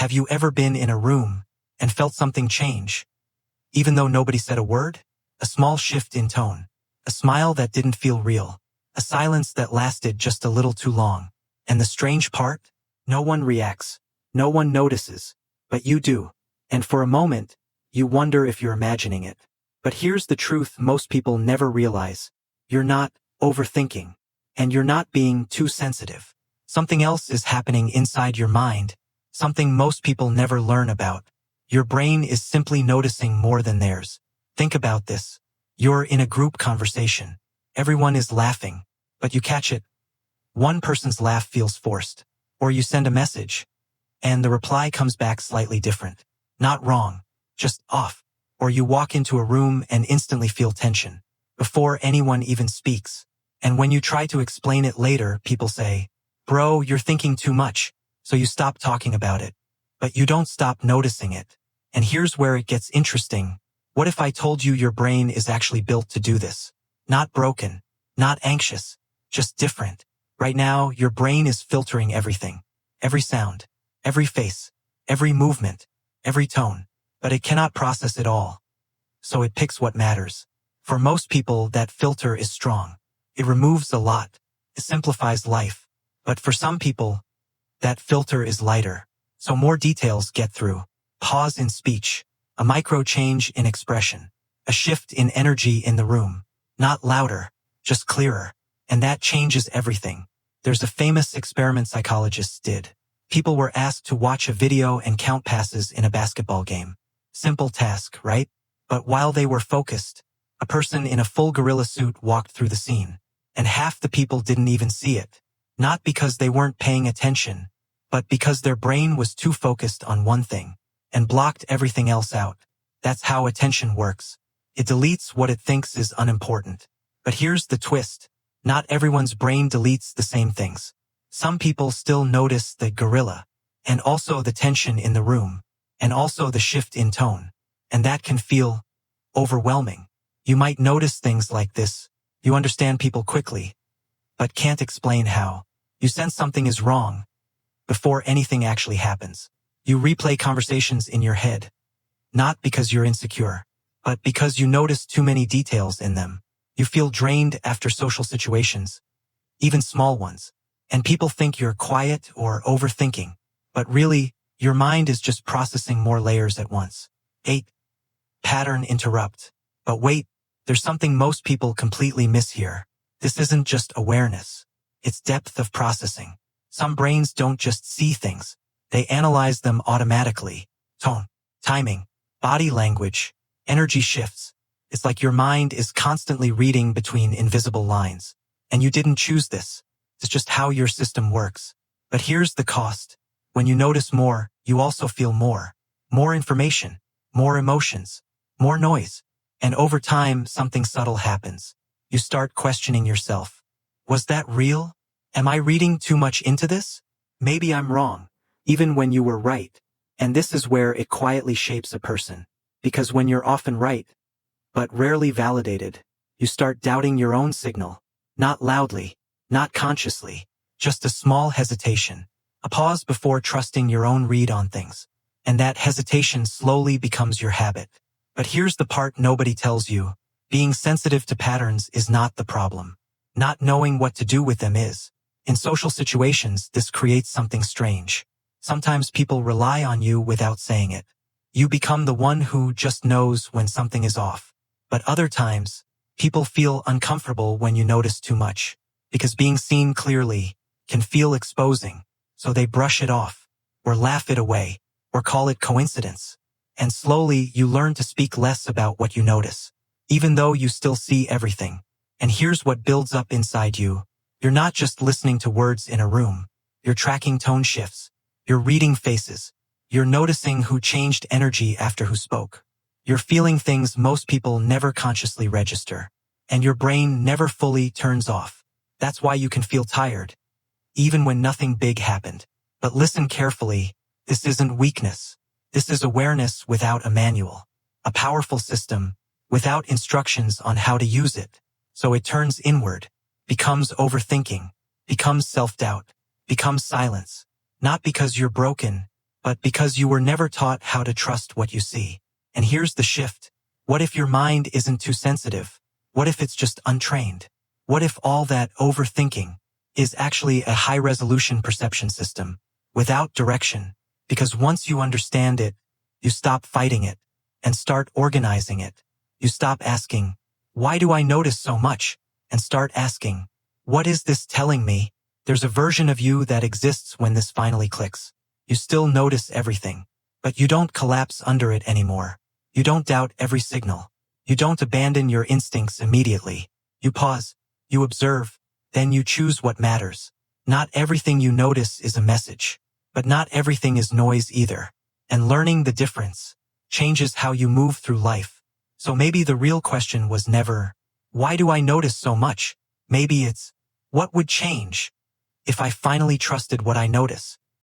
Have you ever been in a room and felt something change? Even though nobody said a word? A small shift in tone. A smile that didn't feel real. A silence that lasted just a little too long. And the strange part? No one reacts. No one notices. But you do. And for a moment, you wonder if you're imagining it. But here's the truth most people never realize. You're not overthinking. And you're not being too sensitive. Something else is happening inside your mind. Something most people never learn about. Your brain is simply noticing more than theirs. Think about this. You're in a group conversation. Everyone is laughing, but you catch it. One person's laugh feels forced. Or you send a message, and the reply comes back slightly different. Not wrong, just off. Or you walk into a room and instantly feel tension, before anyone even speaks. And when you try to explain it later, people say, "Bro, you're thinking too much." So you stop talking about it. But you don't stop noticing it. And here's where it gets interesting. What if I told you your brain is actually built to do this? Not broken, not anxious, just different. Right now, your brain is filtering everything. Every sound, every face, every movement, every tone. But it cannot process it all. So it picks what matters. For most people, that filter is strong. It removes a lot. It simplifies life. But for some people, that filter is lighter. So more details get through. Pause in speech. A micro change in expression. A shift in energy in the room. Not louder, just clearer. And that changes everything. There's a famous experiment psychologists did. People were asked to watch a video and count passes in a basketball game. Simple task, right? But while they were focused, a person in a full gorilla suit walked through the scene. And half the people didn't even see it. Not because they weren't paying attention, but because their brain was too focused on one thing and blocked everything else out. That's how attention works. It deletes what it thinks is unimportant. But here's the twist. Not everyone's brain deletes the same things. Some people still notice the gorilla, and also the tension in the room, and also the shift in tone. And that can feel overwhelming. You might notice things like this. You understand people quickly, but can't explain how. You sense something is wrong before anything actually happens. You replay conversations in your head, not because you're insecure, but because you notice too many details in them. You feel drained after social situations, even small ones, and people think you're quiet or overthinking, but really, your mind is just processing more layers at once. 8. Pattern interrupt. But wait, there's something most people completely miss here. This isn't just awareness. It's depth of processing. Some brains don't just see things. They analyze them automatically. Tone, timing, body language, energy shifts. It's like your mind is constantly reading between invisible lines. And you didn't choose this. It's just how your system works. But here's the cost. When you notice more, you also feel more. More information, more emotions, more noise. And over time, something subtle happens. You start questioning yourself. Was that real? Am I reading too much into this? Maybe I'm wrong, even when you were right. And this is where it quietly shapes a person. Because when you're often right, but rarely validated, you start doubting your own signal. Not loudly, not consciously, just a small hesitation. A pause before trusting your own read on things. And that hesitation slowly becomes your habit. But here's the part nobody tells you. Being sensitive to patterns is not the problem. Not knowing what to do with them is. In social situations, this creates something strange. Sometimes people rely on you without saying it. You become the one who just knows when something is off. But other times, people feel uncomfortable when you notice too much. Because being seen clearly can feel exposing. So they brush it off, or laugh it away, or call it coincidence. And slowly, you learn to speak less about what you notice, even though you still see everything. And here's what builds up inside you. You're not just listening to words in a room. You're tracking tone shifts. You're reading faces. You're noticing who changed energy after who spoke. You're feeling things most people never consciously register. And your brain never fully turns off. That's why you can feel tired, even when nothing big happened. But listen carefully. This isn't weakness. This is awareness without a manual. A powerful system without instructions on how to use it. So it turns inward, becomes overthinking, becomes self-doubt, becomes silence. Not because you're broken, but because you were never taught how to trust what you see. And here's the shift. What if your mind isn't too sensitive? What if it's just untrained? What if all that overthinking is actually a high-resolution perception system without direction? Because once you understand it, you stop fighting it and start organizing it. You stop asking, why do I notice so much? And start asking, what is this telling me? There's a version of you that exists when this finally clicks. You still notice everything, but you don't collapse under it anymore. You don't doubt every signal. You don't abandon your instincts immediately. You pause, you observe, then you choose what matters. Not everything you notice is a message, but not everything is noise either. And learning the difference changes how you move through life. So maybe the real question was never, why do I notice so much? Maybe it's, what would change if I finally trusted what I notice?